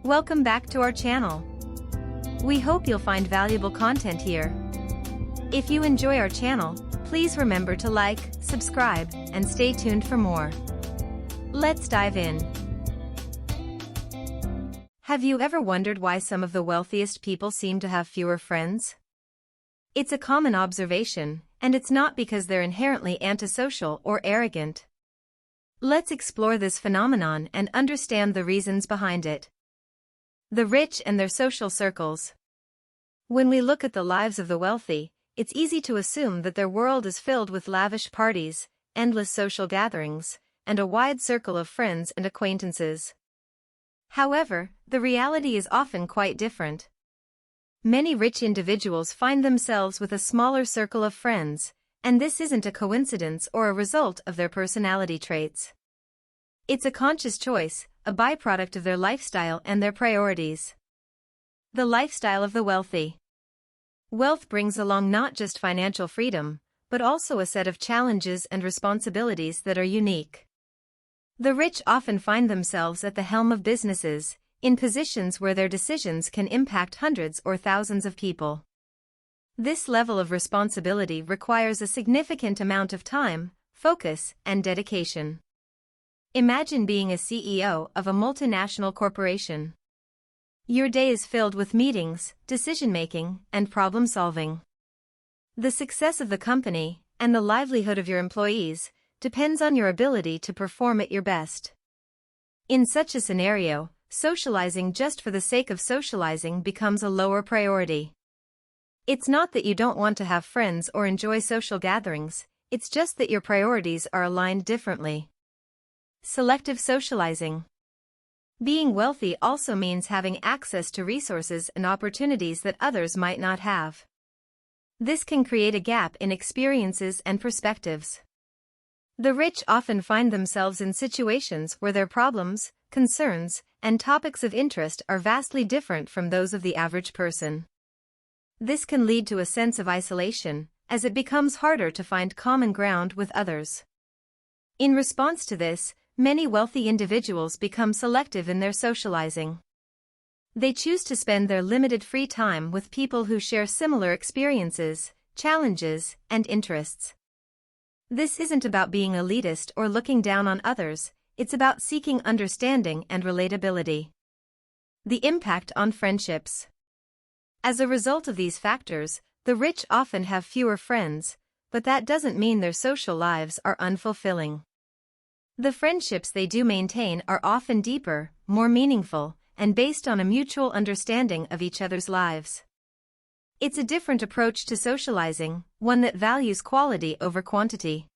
Welcome back to our channel. We hope you'll find valuable content here. If you enjoy our channel, please remember to like, subscribe, and stay tuned for more. Let's dive in. Have you ever wondered why some of the wealthiest people seem to have fewer friends? It's a common observation, and it's not because they're inherently antisocial or arrogant. Let's explore this phenomenon and understand the reasons behind it. The rich and their social circles. When we look at the lives of the wealthy, it's easy to assume that their world is filled with lavish parties, endless social gatherings, and a wide circle of friends and acquaintances. However, the reality is often quite different. Many rich individuals find themselves with a smaller circle of friends, and this isn't a coincidence or a result of their personality traits. It's a conscious choice, a byproduct of their lifestyle and their priorities. The lifestyle of the wealthy. Wealth brings along not just financial freedom, but also a set of challenges and responsibilities that are unique. The rich often find themselves at the helm of businesses, in positions where their decisions can impact hundreds or thousands of people. This level of responsibility requires a significant amount of time, focus, and dedication. Imagine being a CEO of a multinational corporation. Your day is filled with meetings, decision-making, and problem-solving. The success of the company, and the livelihood of your employees, depends on your ability to perform at your best. In such a scenario, socializing just for the sake of socializing becomes a lower priority. It's not that you don't want to have friends or enjoy social gatherings, it's just that your priorities are aligned differently. Selective socializing. Being wealthy also means having access to resources and opportunities that others might not have. This can create a gap in experiences and perspectives. The rich often find themselves in situations where their problems, concerns, and topics of interest are vastly different from those of the average person. This can lead to a sense of isolation, as it becomes harder to find common ground with others. In response to this, many wealthy individuals become selective in their socializing. They choose to spend their limited free time with people who share similar experiences, challenges, and interests. This isn't about being elitist or looking down on others, it's about seeking understanding and relatability. The impact on friendships. As a result of these factors, the rich often have fewer friends, but that doesn't mean their social lives are unfulfilling. The friendships they do maintain are often deeper, more meaningful, and based on a mutual understanding of each other's lives. It's a different approach to socializing, one that values quality over quantity.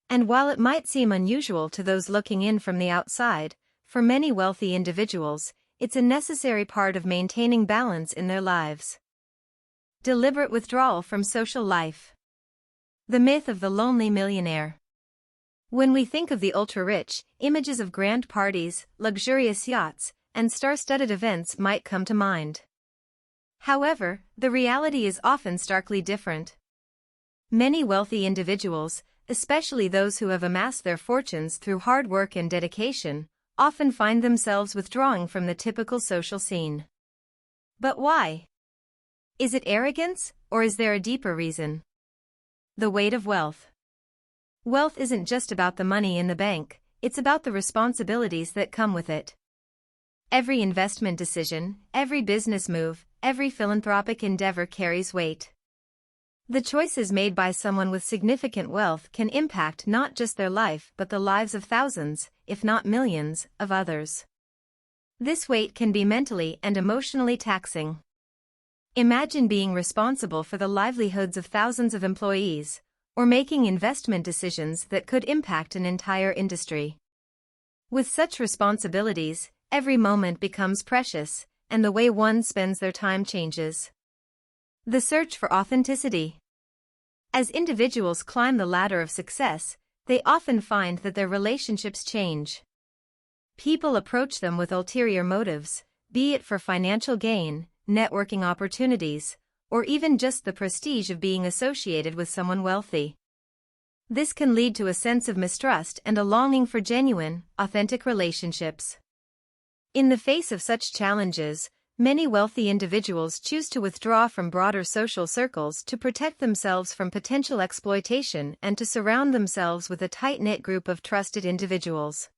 And while it might seem unusual to those looking in from the outside, for many wealthy individuals, it's a necessary part of maintaining balance in their lives. Deliberate withdrawal from social life. The myth of the lonely millionaire. When we think of the ultra-rich, images of grand parties, luxurious yachts, and star-studded events might come to mind. However, the reality is often starkly different. Many wealthy individuals, especially those who have amassed their fortunes through hard work and dedication, often find themselves withdrawing from the typical social scene. But why? Is it arrogance, or is there a deeper reason? The weight of wealth. Wealth isn't just about the money in the bank, it's about the responsibilities that come with it. Every investment decision, every business move, every philanthropic endeavor carries weight. The choices made by someone with significant wealth can impact not just their life but the lives of thousands, if not millions, of others. This weight can be mentally and emotionally taxing. Imagine being responsible for the livelihoods of thousands of employees, or making investment decisions that could impact an entire industry. With such responsibilities, every moment becomes precious, and the way one spends their time changes. The search for authenticity. As individuals climb the ladder of success, they often find that their relationships change. People approach them with ulterior motives, be it for financial gain, networking opportunities, or even just the prestige of being associated with someone wealthy. This can lead to a sense of mistrust and a longing for genuine, authentic relationships. In the face of such challenges, many wealthy individuals choose to withdraw from broader social circles to protect themselves from potential exploitation and to surround themselves with a tight-knit group of trusted individuals.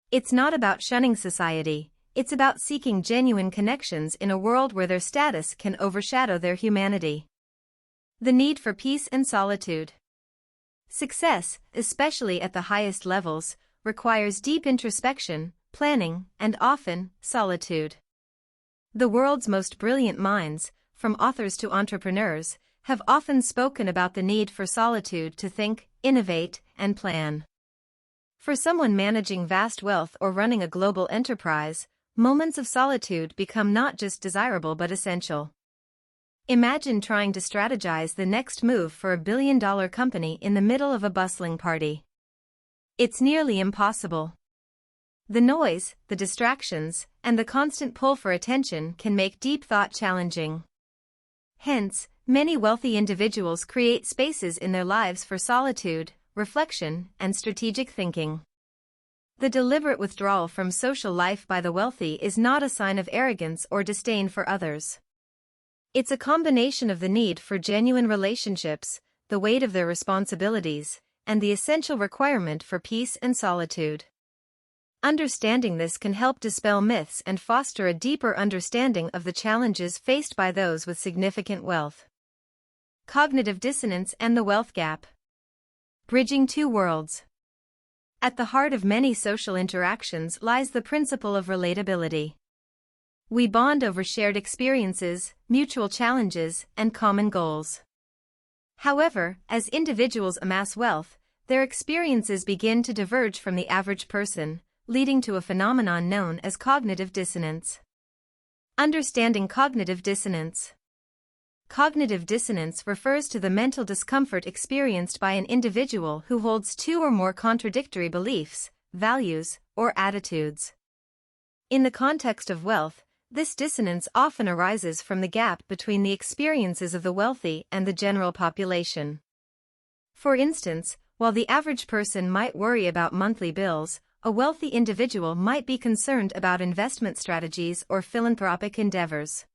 It's not about shunning society, it's about seeking genuine connections in a world where their status can overshadow their humanity. The need for peace and solitude. Success, especially at the highest levels, requires deep introspection, planning, and often, solitude. The world's most brilliant minds, from authors to entrepreneurs, have often spoken about the need for solitude to think, innovate, and plan. For someone managing vast wealth or running a global enterprise, moments of solitude become not just desirable but essential. Imagine trying to strategize the next move for a billion-dollar company in the middle of a bustling party. It's nearly impossible. The noise, the distractions, and the constant pull for attention can make deep thought challenging. Hence, many wealthy individuals create spaces in their lives for solitude, reflection, and strategic thinking. The deliberate withdrawal from social life by the wealthy is not a sign of arrogance or disdain for others. It's a combination of the need for genuine relationships, the weight of their responsibilities, and the essential requirement for peace and solitude. Understanding this can help dispel myths and foster a deeper understanding of the challenges faced by those with significant wealth. Cognitive dissonance and the wealth gap. Bridging two worlds. At the heart of many social interactions lies the principle of relatability. We bond over shared experiences, mutual challenges, and common goals. However, as individuals amass wealth, their experiences begin to diverge from the average person, leading to a phenomenon known as cognitive dissonance. Understanding cognitive dissonance. Cognitive dissonance refers to the mental discomfort experienced by an individual who holds two or more contradictory beliefs, values, or attitudes. In the context of wealth, this dissonance often arises from the gap between the experiences of the wealthy and the general population. For instance, while the average person might worry about monthly bills, a wealthy individual might be concerned about investment strategies or philanthropic endeavors.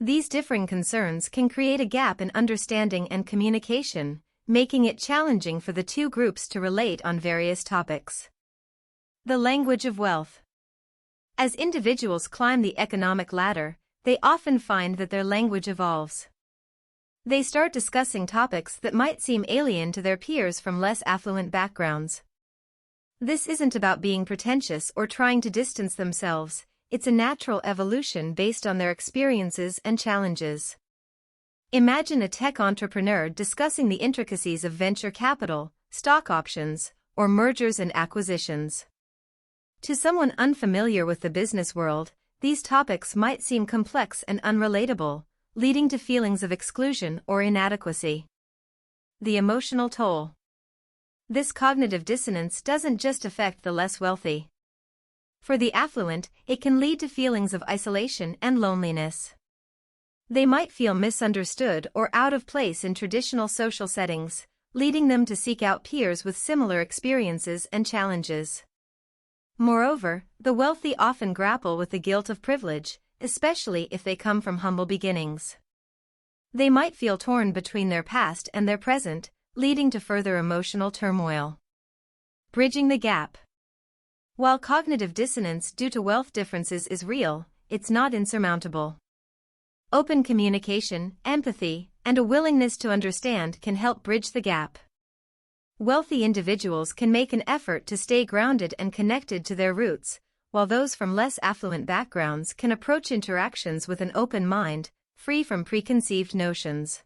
These differing concerns can create a gap in understanding and communication, making it challenging for the two groups to relate on various topics. The language of wealth. As individuals climb the economic ladder, they often find that their language evolves. They start discussing topics that might seem alien to their peers from less affluent backgrounds. This isn't about being pretentious or trying to distance themselves, it's a natural evolution based on their experiences and challenges. Imagine a tech entrepreneur discussing the intricacies of venture capital, stock options, or mergers and acquisitions. To someone unfamiliar with the business world, these topics might seem complex and unrelatable, leading to feelings of exclusion or inadequacy. The emotional toll. This cognitive dissonance doesn't just affect the less wealthy. For the affluent, it can lead to feelings of isolation and loneliness. They might feel misunderstood or out of place in traditional social settings, leading them to seek out peers with similar experiences and challenges. Moreover, the wealthy often grapple with the guilt of privilege, especially if they come from humble beginnings. They might feel torn between their past and their present, leading to further emotional turmoil. Bridging the gap. While cognitive dissonance due to wealth differences is real, it's not insurmountable. Open communication, empathy, and a willingness to understand can help bridge the gap. Wealthy individuals can make an effort to stay grounded and connected to their roots, while those from less affluent backgrounds can approach interactions with an open mind, free from preconceived notions.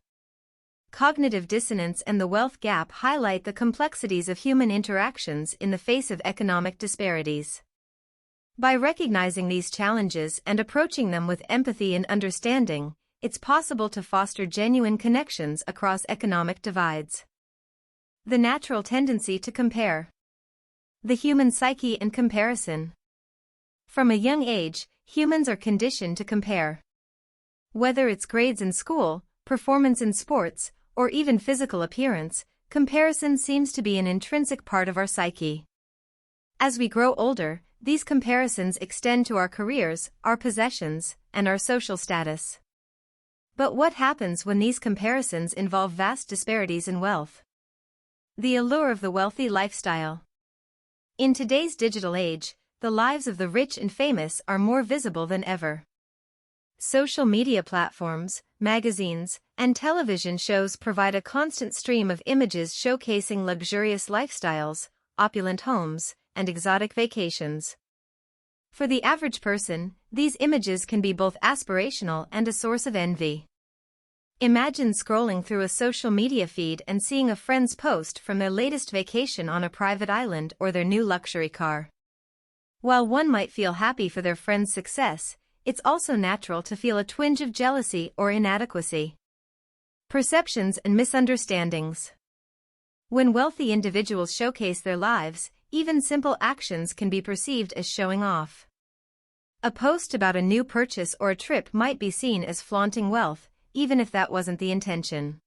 Cognitive dissonance and the wealth gap highlight the complexities of human interactions in the face of economic disparities. By recognizing these challenges and approaching them with empathy and understanding, it's possible to foster genuine connections across economic divides. The natural tendency to compare. The human psyche and comparison. From a young age, humans are conditioned to compare. Whether it's grades in school, performance in sports, or even physical appearance, comparison seems to be an intrinsic part of our psyche. As we grow older, these comparisons extend to our careers, our possessions, and our social status. But what happens when these comparisons involve vast disparities in wealth? The allure of the wealthy lifestyle. In today's digital age, the lives of the rich and famous are more visible than ever. Social media platforms, magazines, and television shows provide a constant stream of images showcasing luxurious lifestyles, opulent homes, and exotic vacations. For the average person, these images can be both aspirational and a source of envy. Imagine scrolling through a social media feed and seeing a friend's post from their latest vacation on a private island or their new luxury car. While one might feel happy for their friend's success, it's also natural to feel a twinge of jealousy or inadequacy. Perceptions and misunderstandings. When wealthy individuals showcase their lives, even simple actions can be perceived as showing off. A post about a new purchase or a trip might be seen as flaunting wealth, even if that wasn't the intention.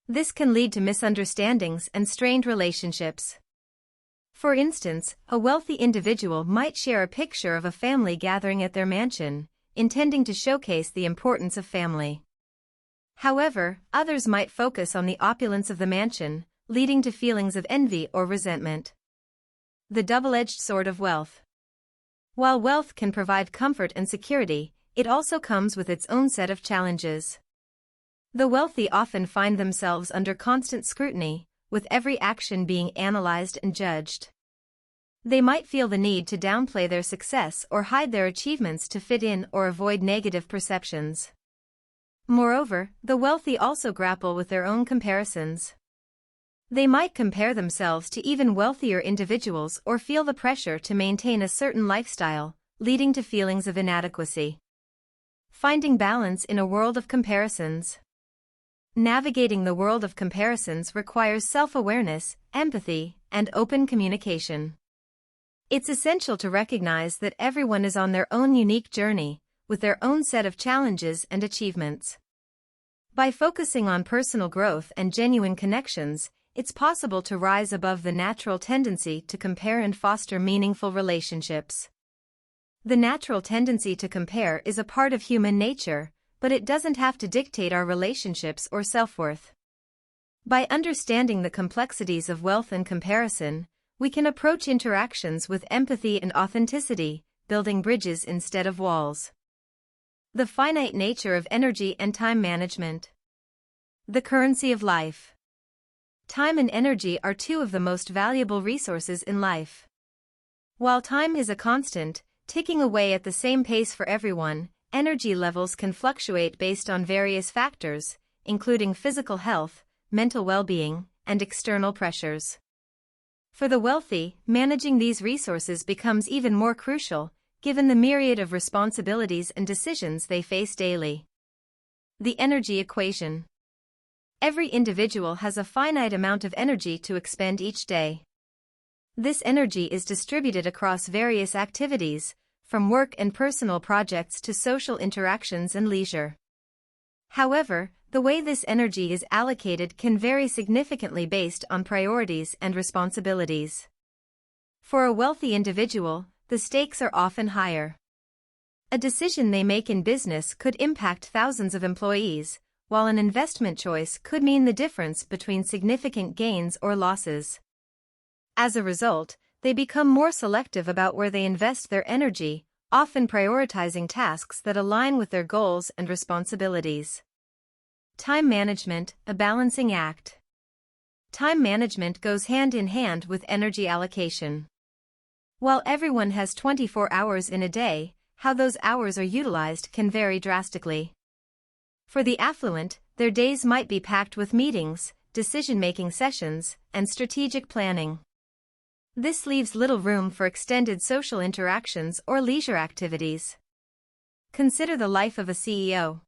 This can lead to misunderstandings and strained relationships. For instance, a wealthy individual might share a picture of a family gathering at their mansion, intending to showcase the importance of family. However, others might focus on the opulence of the mansion, leading to feelings of envy or resentment. The double-edged sword of wealth. While wealth can provide comfort and security, it also comes with its own set of challenges. The wealthy often find themselves under constant scrutiny, with every action being analyzed and judged. They might feel the need to downplay their success or hide their achievements to fit in or avoid negative perceptions. Moreover, the wealthy also grapple with their own comparisons. They might compare themselves to even wealthier individuals or feel the pressure to maintain a certain lifestyle, leading to feelings of inadequacy. Finding balance in a world of comparisons. Navigating the world of comparisons requires self-awareness, empathy, and open communication. It's essential to recognize that everyone is on their own unique journey, with their own set of challenges and achievements. By focusing on personal growth and genuine connections, it's possible to rise above the natural tendency to compare and foster meaningful relationships. The natural tendency to compare is a part of human nature, but it doesn't have to dictate our relationships or self-worth. By understanding the complexities of wealth and comparison, we can approach interactions with empathy and authenticity, building bridges instead of walls. The finite nature of energy and time management. The currency of life. Time and energy are two of the most valuable resources in life. While time is a constant, ticking away at the same pace for everyone, energy levels can fluctuate based on various factors, including physical health, mental well-being, and external pressures. For the wealthy, managing these resources becomes even more crucial, given the myriad of responsibilities and decisions they face daily. The energy equation. Every individual has a finite amount of energy to expend each day. This energy is distributed across various activities, from work and personal projects to social interactions and leisure. However, the way this energy is allocated can vary significantly based on priorities and responsibilities. For a wealthy individual, the stakes are often higher. A decision they make in business could impact thousands of employees, while an investment choice could mean the difference between significant gains or losses. As a result, they become more selective about where they invest their energy, often prioritizing tasks that align with their goals and responsibilities. Time management, a balancing act. Time management goes hand in hand with energy allocation. While everyone has 24 hours in a day, how those hours are utilized can vary drastically. For the affluent, their days might be packed with meetings, decision-making sessions, and strategic planning. This leaves little room for extended social interactions or leisure activities. Consider the life of a CEO.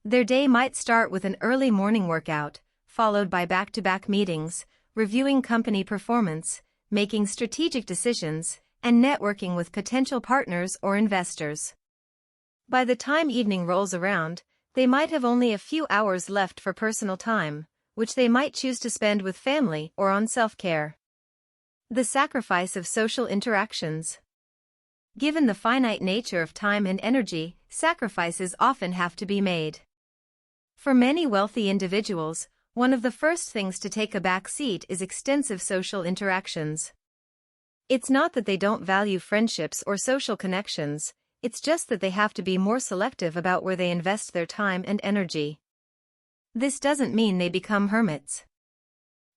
Their day might start with an early morning workout, followed by back-to-back meetings, reviewing company performance, making strategic decisions, and networking with potential partners or investors. By the time evening rolls around, they might have only a few hours left for personal time, which they might choose to spend with family or on self-care. The sacrifice of social interactions. Given the finite nature of time and energy, sacrifices often have to be made. For many wealthy individuals, one of the first things to take a back seat is extensive social interactions. It's not that they don't value friendships or social connections, it's just that they have to be more selective about where they invest their time and energy. This doesn't mean they become hermits.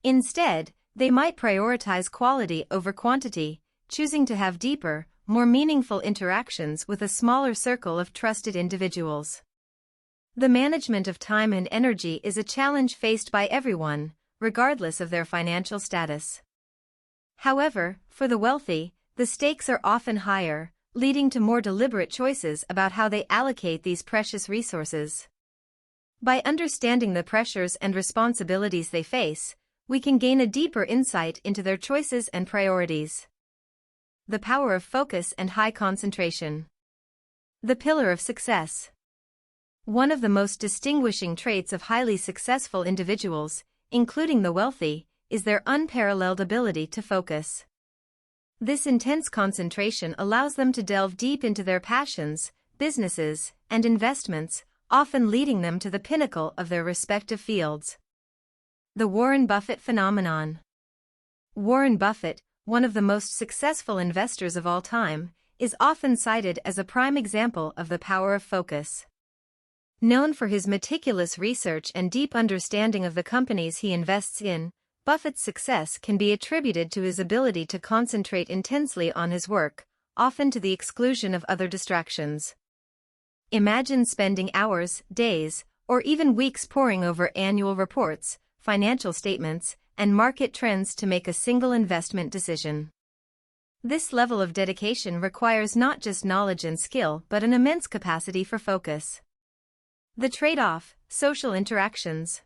Instead, they might prioritize quality over quantity, choosing to have deeper, more meaningful interactions with a smaller circle of trusted individuals. The management of time and energy is a challenge faced by everyone, regardless of their financial status. However, for the wealthy, the stakes are often higher, leading to more deliberate choices about how they allocate these precious resources. By understanding the pressures and responsibilities they face, we can gain a deeper insight into their choices and priorities. The power of focus and high concentration. The pillar of success. One of the most distinguishing traits of highly successful individuals, including the wealthy, is their unparalleled ability to focus. This intense concentration allows them to delve deep into their passions, businesses, and investments, often leading them to the pinnacle of their respective fields. The Warren Buffett phenomenon. Warren Buffett, one of the most successful investors of all time, is often cited as a prime example of the power of focus. Known for his meticulous research and deep understanding of the companies he invests in, Buffett's success can be attributed to his ability to concentrate intensely on his work, often to the exclusion of other distractions. Imagine spending hours, days, or even weeks poring over annual reports, financial statements, and market trends to make a single investment decision. This level of dedication requires not just knowledge and skill but an immense capacity for focus. The trade-off: social interactions.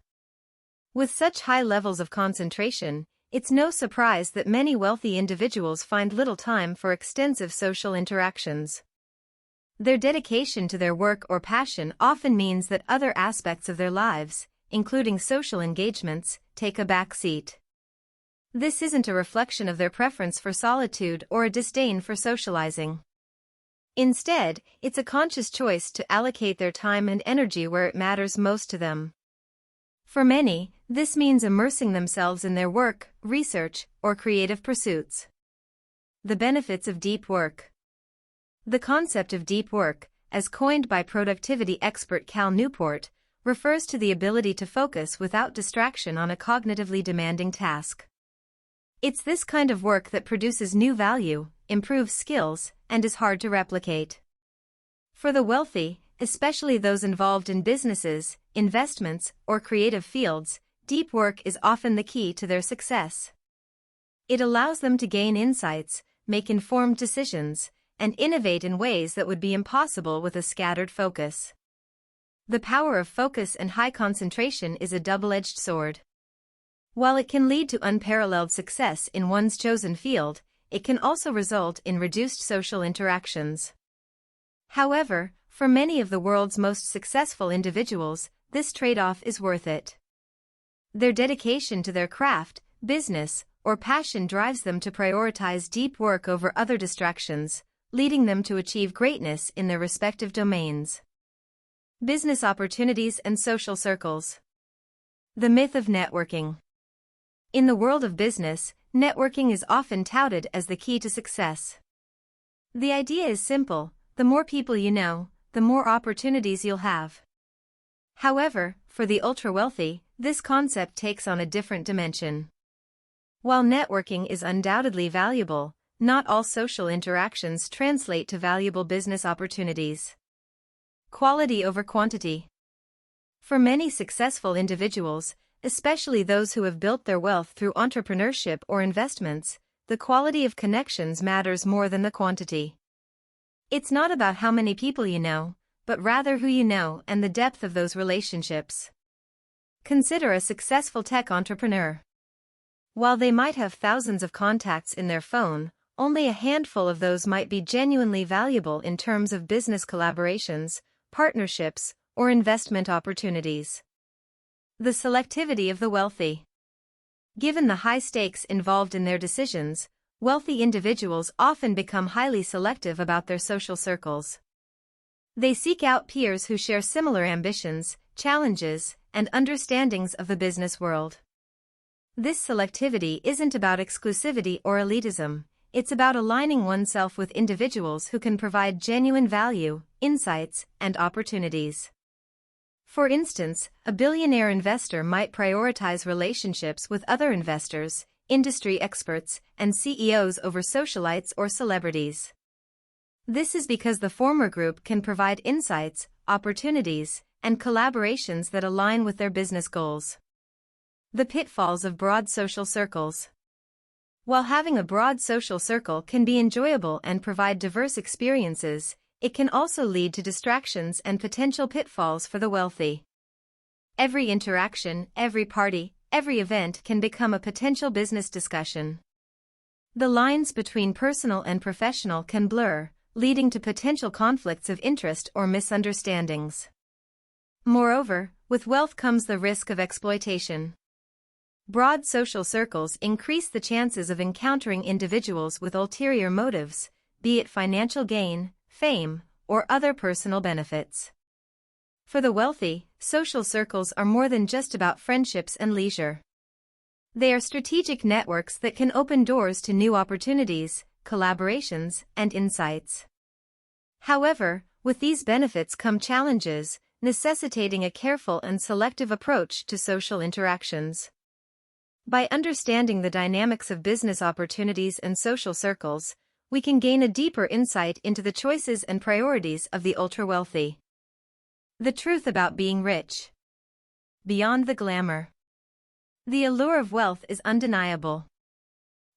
With such high levels of concentration, it's no surprise that many wealthy individuals find little time for extensive social interactions. Their dedication to their work or passion often means that other aspects of their lives, including social engagements, take a back seat. This isn't a reflection of their preference for solitude or a disdain for socializing. Instead, it's a conscious choice to allocate their time and energy where it matters most to them. For many, this means immersing themselves in their work, research, or creative pursuits. The benefits of deep work. The concept of deep work, as coined by productivity expert Cal Newport, refers to the ability to focus without distraction on a cognitively demanding task. It's this kind of work that produces new value, improves skills, and is hard to replicate. For the wealthy, especially those involved in businesses, investments, or creative fields, deep work is often the key to their success. It allows them to gain insights, make informed decisions, and innovate in ways that would be impossible with a scattered focus. The power of focus and high concentration is a double-edged sword. While it can lead to unparalleled success in one's chosen field, it can also result in reduced social interactions. However, for many of the world's most successful individuals, this trade-off is worth it. Their dedication to their craft, business, or passion drives them to prioritize deep work over other distractions, leading them to achieve greatness in their respective domains. Business opportunities and social circles. The myth of networking. In the world of business, networking is often touted as the key to success. The idea is simple: the more people you know, the more opportunities you'll have. However, for the ultra-wealthy, this concept takes on a different dimension. While networking is undoubtedly valuable, not all social interactions translate to valuable business opportunities. Quality over quantity. For many successful individuals, especially those who have built their wealth through entrepreneurship or investments, the quality of connections matters more than the quantity. It's not about how many people you know, but rather who you know and the depth of those relationships. Consider a successful tech entrepreneur. While they might have thousands of contacts in their phone, only a handful of those might be genuinely valuable in terms of business collaborations, partnerships, or investment opportunities. The selectivity of the wealthy. Given the high stakes involved in their decisions, Wealthy individuals often become highly selective about their social circles. They seek out peers who share similar ambitions, challenges, and understandings of the business world. This selectivity isn't about exclusivity or elitism, it's about aligning oneself with individuals who can provide genuine value, insights, and opportunities. For instance, a billionaire investor might prioritize relationships with other investors, industry experts, and CEOs over socialites or celebrities. This is because the former group can provide insights, opportunities, and collaborations that align with their business goals. The pitfalls of broad social circles. While having a broad social circle can be enjoyable and provide diverse experiences, it can also lead to distractions and potential pitfalls for the wealthy. Every interaction, every party, every event can become a potential business discussion. The lines between personal and professional can blur, leading to potential conflicts of interest or misunderstandings. Moreover, with wealth comes the risk of exploitation. Broad social circles increase the chances of encountering individuals with ulterior motives, be it financial gain, fame, or other personal benefits. For the wealthy, social circles are more than just about friendships and leisure. They are strategic networks that can open doors to new opportunities, collaborations, and insights. However, with these benefits come challenges, necessitating a careful and selective approach to social interactions. By understanding the dynamics of business opportunities and social circles, we can gain a deeper insight into the choices and priorities of the ultra-wealthy. The truth about being rich. Beyond the glamour. The allure of wealth is undeniable.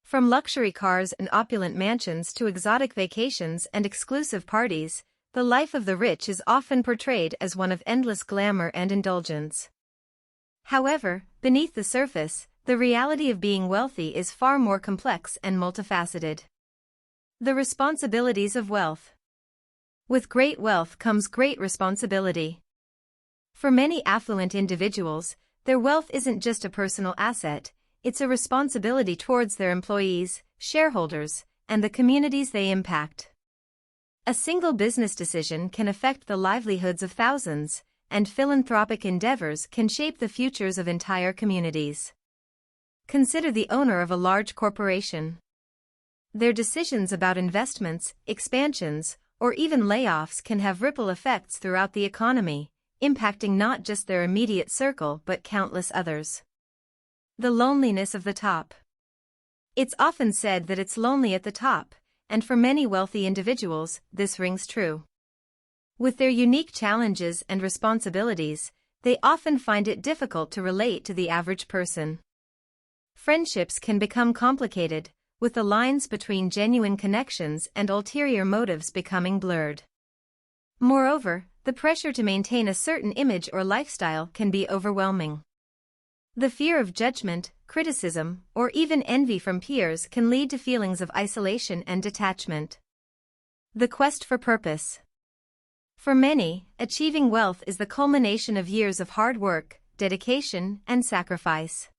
From luxury cars and opulent mansions to exotic vacations and exclusive parties, the life of the rich is often portrayed as one of endless glamour and indulgence. However, beneath the surface, the reality of being wealthy is far more complex and multifaceted. The responsibilities of wealth. With great wealth comes great responsibility. For many affluent individuals, their wealth isn't just a personal asset, it's a responsibility towards their employees, shareholders, and the communities they impact. A single business decision can affect the livelihoods of thousands, and philanthropic endeavors can shape the futures of entire communities. Consider the owner of a large corporation. Their decisions about investments, expansions, or even layoffs can have ripple effects throughout the economy, impacting not just their immediate circle but countless others. The loneliness of the top. It's often said that it's lonely at the top, and for many wealthy individuals, this rings true. With their unique challenges and responsibilities, they often find it difficult to relate to the average person. Friendships can become complicated, with the lines between genuine connections and ulterior motives becoming blurred. Moreover, the pressure to maintain a certain image or lifestyle can be overwhelming. The fear of judgment, criticism, or even envy from peers can lead to feelings of isolation and detachment. The quest for purpose. For many, achieving wealth is the culmination of years of hard work, dedication, and sacrifice.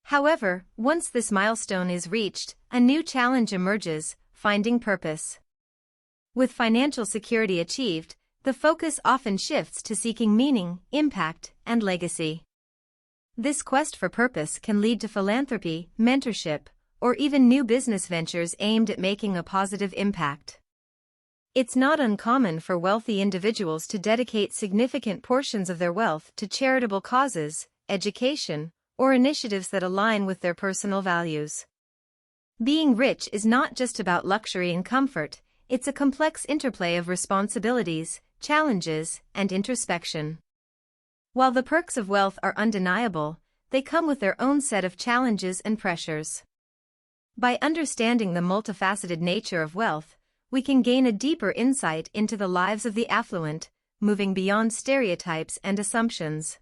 However, once this milestone is reached, a new challenge emerges: finding purpose. With financial security achieved, the focus often shifts to seeking meaning, impact, and legacy. This quest for purpose can lead to philanthropy, mentorship, or even new business ventures aimed at making a positive impact. It's not uncommon for wealthy individuals to dedicate significant portions of their wealth to charitable causes, education, or initiatives that align with their personal values. Being rich is not just about luxury and comfort, it's a complex interplay of responsibilities, challenges, and introspection. While the perks of wealth are undeniable, they come with their own set of challenges and pressures. By understanding the multifaceted nature of wealth, we can gain a deeper insight into the lives of the affluent, moving beyond stereotypes and assumptions.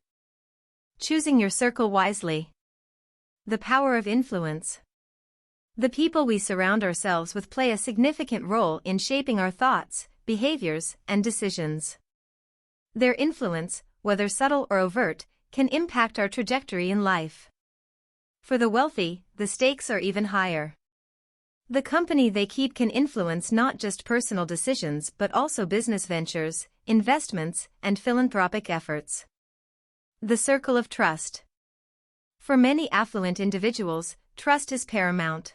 Choosing your circle wisely. The power of influence. The people we surround ourselves with play a significant role in shaping our thoughts, behaviors, and decisions. Their influence, whether subtle or overt, can impact our trajectory in life. For the wealthy, the stakes are even higher. The company they keep can influence not just personal decisions but also business ventures, investments, and philanthropic efforts. The circle of trust. For many affluent individuals, trust is paramount.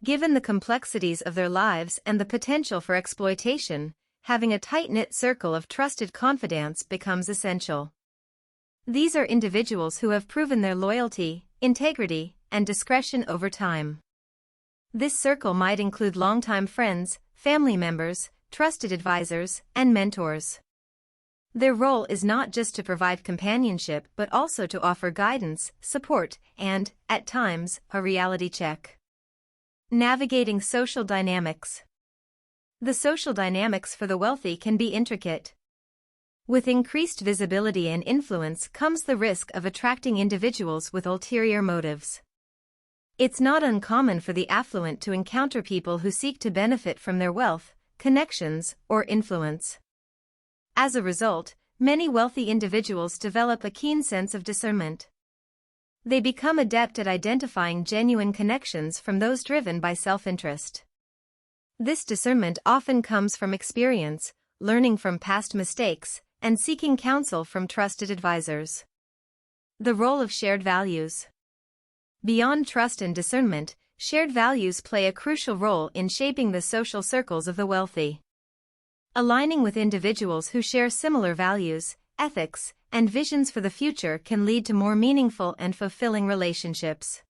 Given the complexities of their lives and the potential for exploitation, having a tight-knit circle of trusted confidants becomes essential. These are individuals who have proven their loyalty, integrity, and discretion over time. This circle might include longtime friends, family members, trusted advisors, and mentors. Their role is not just to provide companionship but also to offer guidance, support, and, at times, a reality check. Navigating social dynamics. The social dynamics for the wealthy can be intricate. With increased visibility and influence comes the risk of attracting individuals with ulterior motives. It's not uncommon for the affluent to encounter people who seek to benefit from their wealth, connections, or influence. As a result, many wealthy individuals develop a keen sense of discernment. They become adept at identifying genuine connections from those driven by self-interest. This discernment often comes from experience, learning from past mistakes, and seeking counsel from trusted advisors. The role of shared values. Beyond trust and discernment, shared values play a crucial role in shaping the social circles of the wealthy. Aligning with individuals who share similar values, ethics, and visions for the future can lead to more meaningful and fulfilling relationships.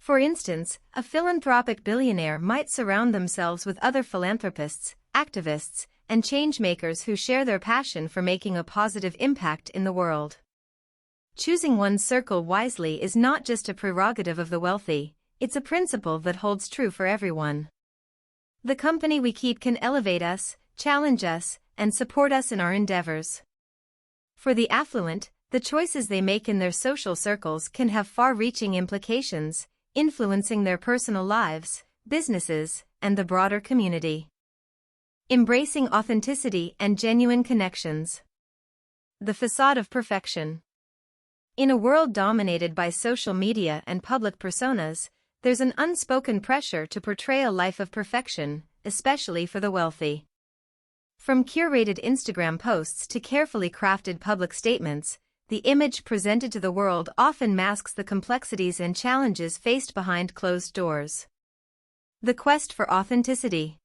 For instance, a philanthropic billionaire might surround themselves with other philanthropists, activists, and change-makers who share their passion for making a positive impact in the world. Choosing one's circle wisely is not just a prerogative of the wealthy, it's a principle that holds true for everyone. The company we keep can elevate us, challenge us, and support us in our endeavors. For the affluent, the choices they make in their social circles can have far-reaching implications, influencing their personal lives, businesses, and the broader community. Embracing authenticity and genuine connections. The facade of perfection. In a world dominated by social media and public personas, there's an unspoken pressure to portray a life of perfection, especially for the wealthy. From curated Instagram posts to carefully crafted public statements, the image presented to the world often masks the complexities and challenges faced behind closed doors. The quest for authenticity.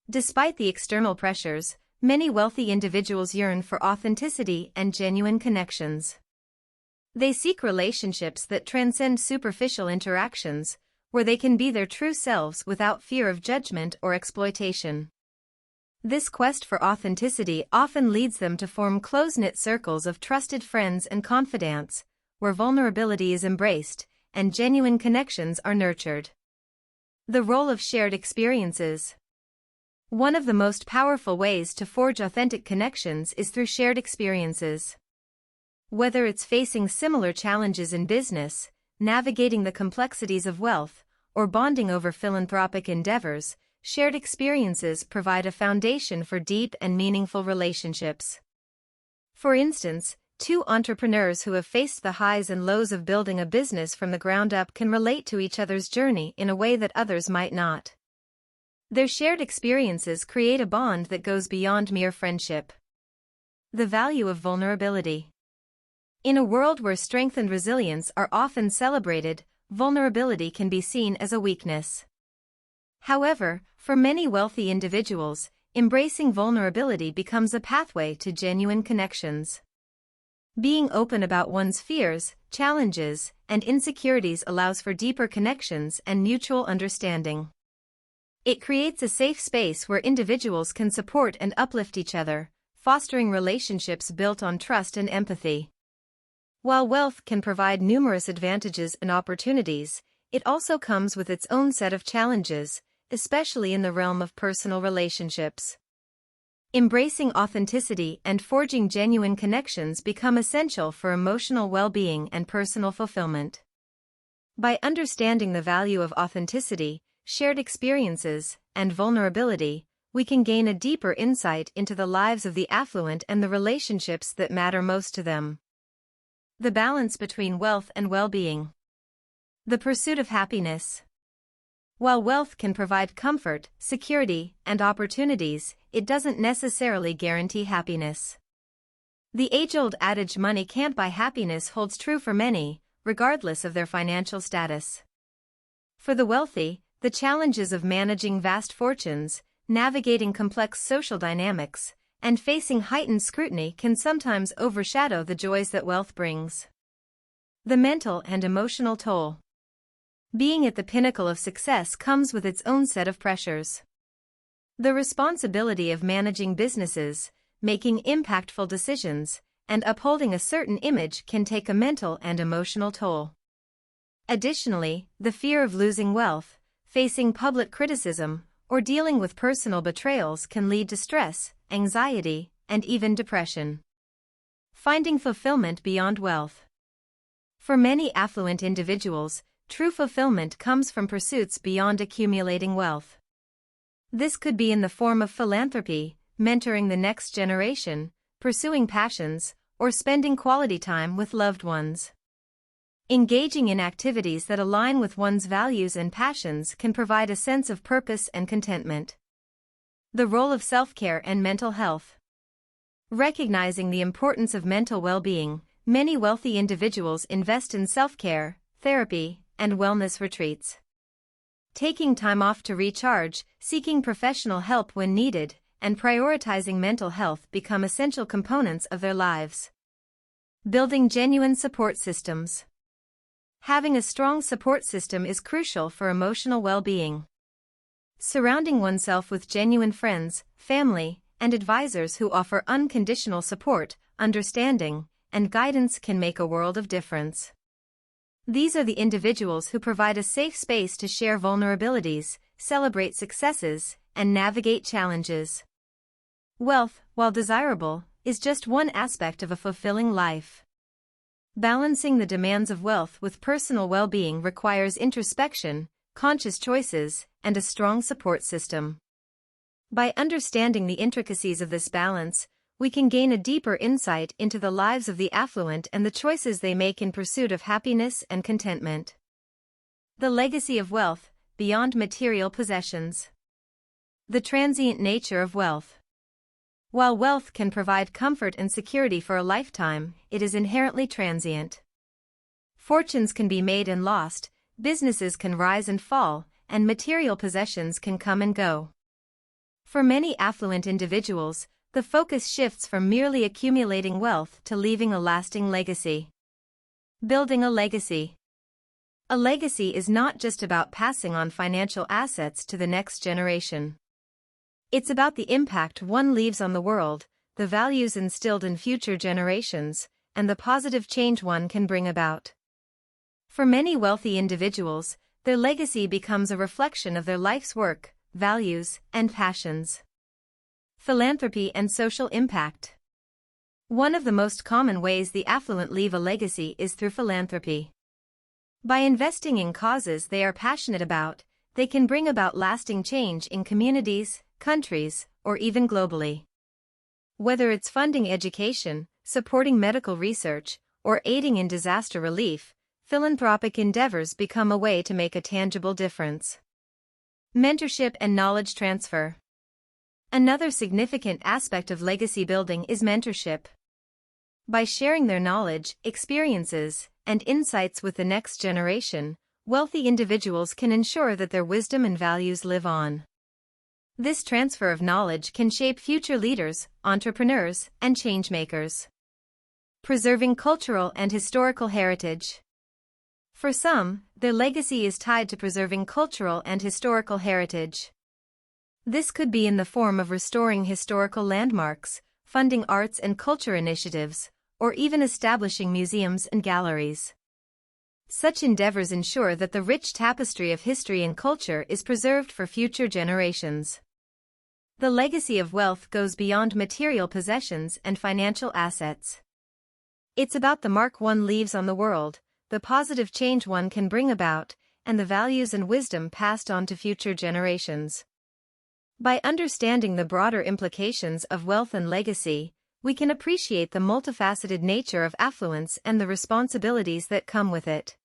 Despite the external pressures, many wealthy individuals yearn for authenticity and genuine connections. They seek relationships that transcend superficial interactions, where they can be their true selves without fear of judgment or exploitation. This quest for authenticity often leads them to form close-knit circles of trusted friends and confidants, where vulnerability is embraced and genuine connections are nurtured. The role of shared experiences. One of the most powerful ways to forge authentic connections is through shared experiences. Whether it's facing similar challenges in business, navigating the complexities of wealth, or bonding over philanthropic endeavors, shared experiences provide a foundation for deep and meaningful relationships. For instance, two entrepreneurs who have faced the highs and lows of building a business from the ground up can relate to each other's journey in a way that others might not. Their shared experiences create a bond that goes beyond mere friendship. The value of vulnerability. In a world where strength and resilience are often celebrated, vulnerability can be seen as a weakness. However, for many wealthy individuals, embracing vulnerability becomes a pathway to genuine connections. Being open about one's fears, challenges, and insecurities allows for deeper connections and mutual understanding. It creates a safe space where individuals can support and uplift each other, fostering relationships built on trust and empathy. While wealth can provide numerous advantages and opportunities, it also comes with its own set of challenges, especially in the realm of personal relationships. Embracing authenticity and forging genuine connections become essential for emotional well-being and personal fulfillment. By understanding the value of authenticity, shared experiences, and vulnerability, we can gain a deeper insight into the lives of the affluent and the relationships that matter most to them. The balance between wealth and well-being. The pursuit of happiness. While wealth can provide comfort, security, and opportunities, it doesn't necessarily guarantee happiness. The age-old adage money can't buy happiness holds true for many, regardless of their financial status. For the wealthy, the challenges of managing vast fortunes, navigating complex social dynamics, and facing heightened scrutiny can sometimes overshadow the joys that wealth brings. The mental and emotional toll. Being at the pinnacle of success comes with its own set of pressures. The responsibility of managing businesses, making impactful decisions, and upholding a certain image can take a mental and emotional toll. Additionally, the fear of losing wealth, facing public criticism, or dealing with personal betrayals can lead to stress, anxiety, and even depression. Finding fulfillment beyond wealth. For many affluent individuals, true fulfillment comes from pursuits beyond accumulating wealth. This could be in the form of philanthropy, mentoring the next generation, pursuing passions, or spending quality time with loved ones. Engaging in activities that align with one's values and passions can provide a sense of purpose and contentment. The role of self-care and mental health. Recognizing the importance of mental well-being, many wealthy individuals invest in self-care, therapy, and wellness retreats. Taking time off to recharge, seeking professional help when needed, and prioritizing mental health become essential components of their lives. Building genuine support systems. Having a strong support system is crucial for emotional well-being. Surrounding oneself with genuine friends, family, and advisors who offer unconditional support, understanding, and guidance can make a world of difference. These are the individuals who provide a safe space to share vulnerabilities, celebrate successes, and navigate challenges. Wealth, while desirable, is just one aspect of a fulfilling life. Balancing the demands of wealth with personal well-being requires introspection, conscious choices, and a strong support system. By understanding the intricacies of this balance, we can gain a deeper insight into the lives of the affluent and the choices they make in pursuit of happiness and contentment. The legacy of wealth, beyond material possessions. The transient nature of wealth. While wealth can provide comfort and security for a lifetime, it is inherently transient. Fortunes can be made and lost, businesses can rise and fall, and material possessions can come and go. For many affluent individuals, the focus shifts from merely accumulating wealth to leaving a lasting legacy. Building a legacy. A legacy is not just about passing on financial assets to the next generation. It's about the impact one leaves on the world, the values instilled in future generations, and the positive change one can bring about. For many wealthy individuals, their legacy becomes a reflection of their life's work, values, and passions. Philanthropy and social impact. One of the most common ways the affluent leave a legacy is through philanthropy. By investing in causes they are passionate about, they can bring about lasting change in communities, countries, or even globally. Whether it's funding education, supporting medical research, or aiding in disaster relief, philanthropic endeavors become a way to make a tangible difference. Mentorship and knowledge transfer. Another significant aspect of legacy building is mentorship. By sharing their knowledge, experiences, and insights with the next generation, wealthy individuals can ensure that their wisdom and values live on. This transfer of knowledge can shape future leaders, entrepreneurs, and changemakers. Preserving cultural and historical heritage. For some, their legacy is tied to preserving cultural and historical heritage. This could be in the form of restoring historical landmarks, funding arts and culture initiatives, or even establishing museums and galleries. Such endeavors ensure that the rich tapestry of history and culture is preserved for future generations. The legacy of wealth goes beyond material possessions and financial assets. It's about the mark one leaves on the world, the positive change one can bring about, and the values and wisdom passed on to future generations. By understanding the broader implications of wealth and legacy, we can appreciate the multifaceted nature of affluence and the responsibilities that come with it.